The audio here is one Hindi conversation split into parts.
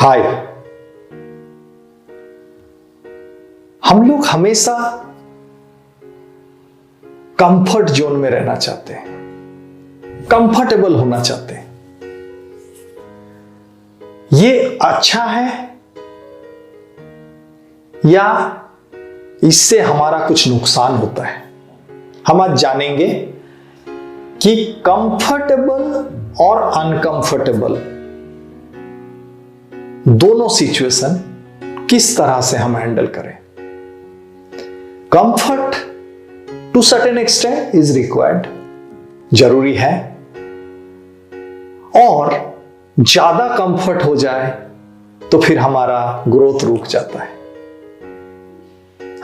हाय। हम लोग हमेशा कंफर्ट जोन में रहना चाहते हैं, कंफर्टेबल होना चाहते हैं। ये अच्छा है या इससे हमारा कुछ नुकसान होता है? हम आज जानेंगे कि कंफर्टेबल और अनकंफर्टेबल दोनों सिचुएशन किस तरह से हम हैंडल करें। Comfort to certain extent is required, जरूरी है, और ज्यादा कंफर्ट हो जाए तो फिर हमारा ग्रोथ रुक जाता है,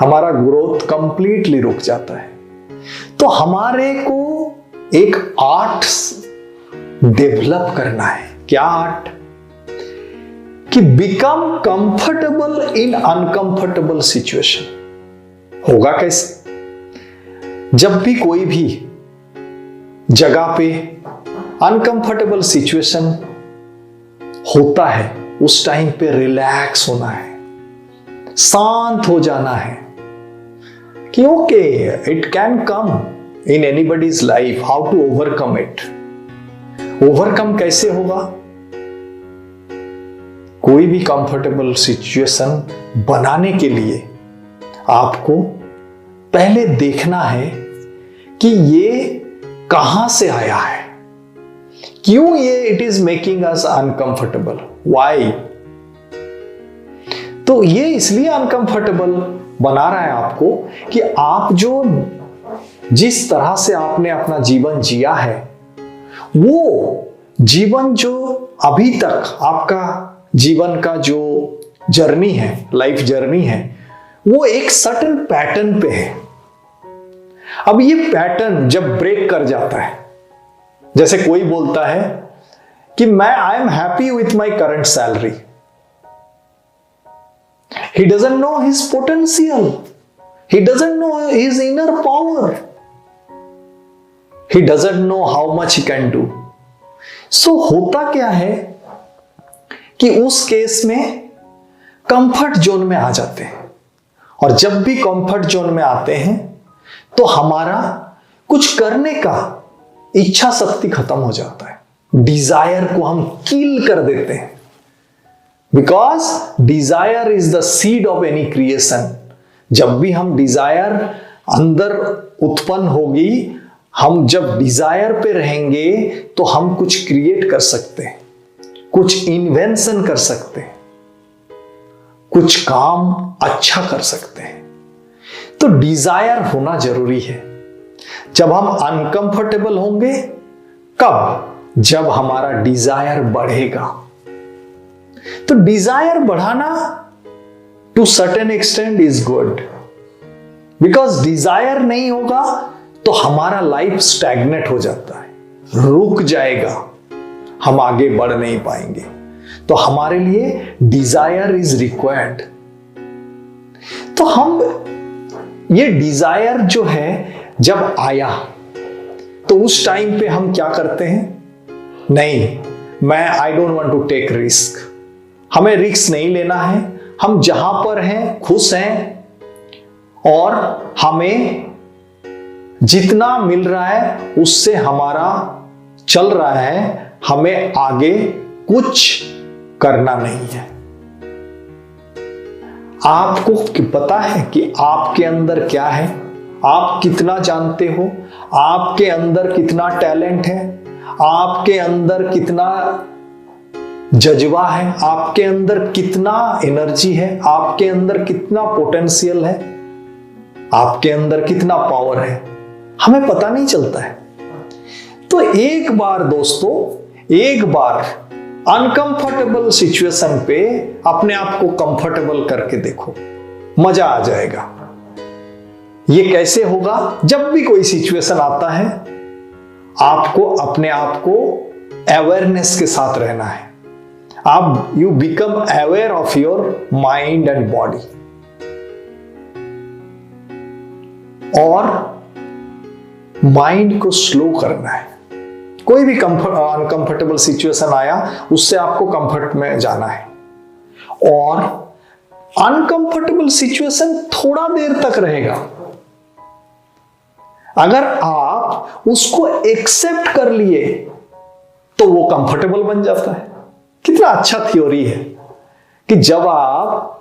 हमारा ग्रोथ कंप्लीटली रुक जाता है। तो हमारे को एक आर्ट डेवलप करना है। क्या आर्ट? कि become comfortable in uncomfortable situation. होगा कैसे? जब भी कोई भी जगह पे अनकंफर्टेबल सिचुएशन होता है, उस टाइम पे रिलैक्स होना है, शांत हो जाना है कि okay, it can come in anybody's life, how to overcome it. Overcome कैसे होगा? कोई भी कंफर्टेबल सिचुएशन बनाने के लिए आपको पहले देखना है कि ये कहां से आया है, क्यों ये it is making us uncomfortable, why. तो ये इसलिए अनकंफर्टेबल बना रहा है आपको कि आप जो जिस तरह से आपने अपना जीवन जिया है, वो जीवन जो अभी तक आपका जीवन का जो जर्नी है, लाइफ जर्नी है, वो एक सर्टेन पैटर्न पे है। अब ये पैटर्न जब ब्रेक कर जाता है, जैसे कोई बोलता है कि I am happy with my current salary, he doesn't know his potential, he doesn't know his inner power, he doesn't know how much he can do. So होता क्या है कि उस केस में कंफर्ट जोन में आ जाते हैं, और जब भी कंफर्ट जोन में आते हैं तो हमारा कुछ करने का इच्छा शक्ति खत्म हो जाता है, डिजायर को हम किल कर देते हैं। Because desire is the seed of any creation. जब भी हम डिजायर अंदर उत्पन्न होगी, हम जब डिजायर पे रहेंगे तो हम कुछ क्रिएट कर सकते हैं, कुछ इन्वेंशन कर सकते हैं, कुछ काम अच्छा कर सकते हैं। तो डिजायर होना जरूरी है। जब हम अनकंफर्टेबल होंगे, कब? जब हमारा डिजायर बढ़ेगा। तो डिजायर बढ़ाना to certain extent is good, because desire नहीं होगा तो हमारा लाइफ स्टैग्नेट हो जाता है, रुक जाएगा, हम आगे बढ़ नहीं पाएंगे। तो हमारे लिए डिजायर इज रिक्वायर्ड। तो हम ये डिजायर जो है जब आया तो उस टाइम पे हम क्या करते हैं? नहीं, I don't want to take risk, हमें रिस्क नहीं लेना है, हम जहां पर हैं खुश हैं, और हमें जितना मिल रहा है उससे हमारा चल रहा है, हमें आगे कुछ करना नहीं है। आपको पता है कि आपके अंदर क्या है, आप कितना जानते हो, आपके अंदर कितना टैलेंट है, आपके अंदर कितना जज्बा है, आपके अंदर कितना एनर्जी है, आपके अंदर कितना पोटेंशियल है, आपके अंदर कितना पावर है, हमें पता नहीं चलता है। तो एक बार दोस्तों, एक बार अनकंफर्टेबल सिचुएशन पे अपने आप को कंफर्टेबल करके देखो, मजा आ जाएगा। ये कैसे होगा? जब भी कोई सिचुएशन आता है, आपको अपने आप को अवेयरनेस के साथ रहना है। आप you become aware of your mind and body, और माइंड को स्लो करना है। कोई भी अनकंफर्टेबल सिचुएशन आया, उससे आपको कंफर्ट में जाना है। और अनकंफर्टेबल सिचुएशन थोड़ा देर तक रहेगा। अगर आप उसको एक्सेप्ट कर लिए तो वो कंफर्टेबल बन जाता है। कितना अच्छा थ्योरी है कि जब आप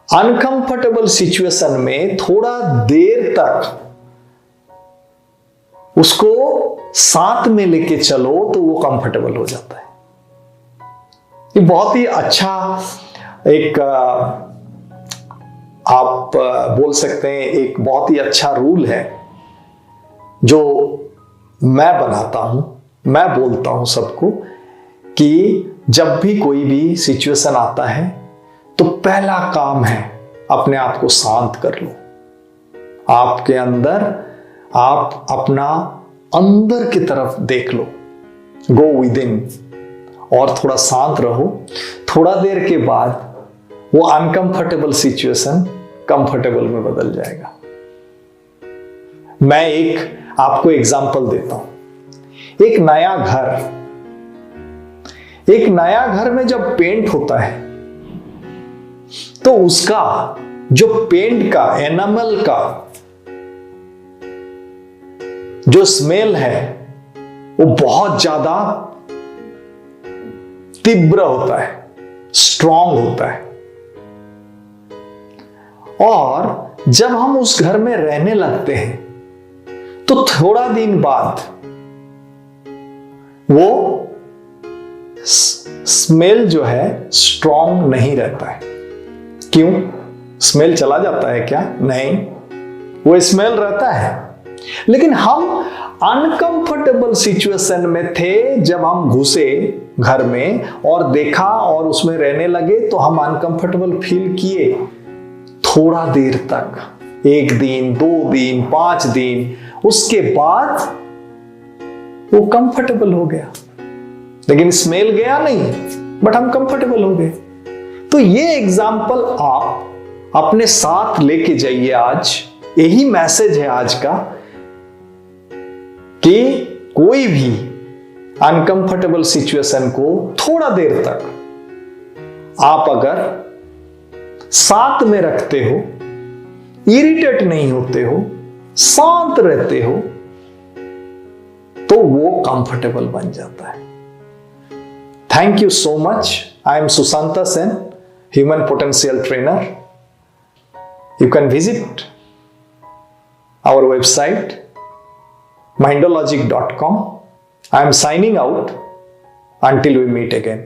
अनकंफर्टेबल सिचुएशन में थोड़ा देर तक उसको साथ में लेके चलो तो वो कंफर्टेबल हो जाता है। ये बहुत ही अच्छा एक आप बोल सकते हैं एक बहुत ही अच्छा रूल है जो मैं बनाता हूं, मैं बोलता हूं सबको कि जब भी कोई भी सिचुएशन आता है तो पहला काम है अपने आप को शांत कर लो। आपके अंदर आप अपना अंदर की तरफ देख लो, गो विद इन, और थोड़ा शांत रहो। थोड़ा देर के बाद वो अनकंफर्टेबल सिचुएशन कंफर्टेबल में बदल जाएगा। मैं एक आपको एग्जांपल देता हूं। एक नया घर में जब पेंट होता है तो उसका जो पेंट का एनामल का जो स्मेल है वो बहुत ज्यादा तीव्र होता है, स्ट्रांग होता है। और जब हम उस घर में रहने लगते हैं तो थोड़ा दिन बाद वो स्मेल जो है स्ट्रांग नहीं रहता है। क्यों? स्मेल चला जाता है क्या? नहीं, वो स्मेल रहता है। लेकिन हम अनकंफर्टेबल सिचुएशन में थे जब हम घुसे घर में और देखा और उसमें रहने लगे तो हम अनकंफर्टेबल फील किए थोड़ा देर तक, 1 दिन, 2 दिन, 5 दिन। उसके बाद वो कंफर्टेबल हो गया, लेकिन स्मेल गया नहीं, बट हम कंफर्टेबल हो गए। तो ये एग्जाम्पल आप अपने साथ लेके जाइए। आज यही मैसेज है आज का कि कोई भी अनकंफर्टेबल सिचुएशन को थोड़ा देर तक आप अगर साथ में रखते हो, इरिटेट नहीं होते हो, शांत रहते हो, तो वो कंफर्टेबल बन जाता है। Thank you so much. I am Sushanta Sen, human potential trainer. You can visit our website mindologic.com. I am signing out until we meet again.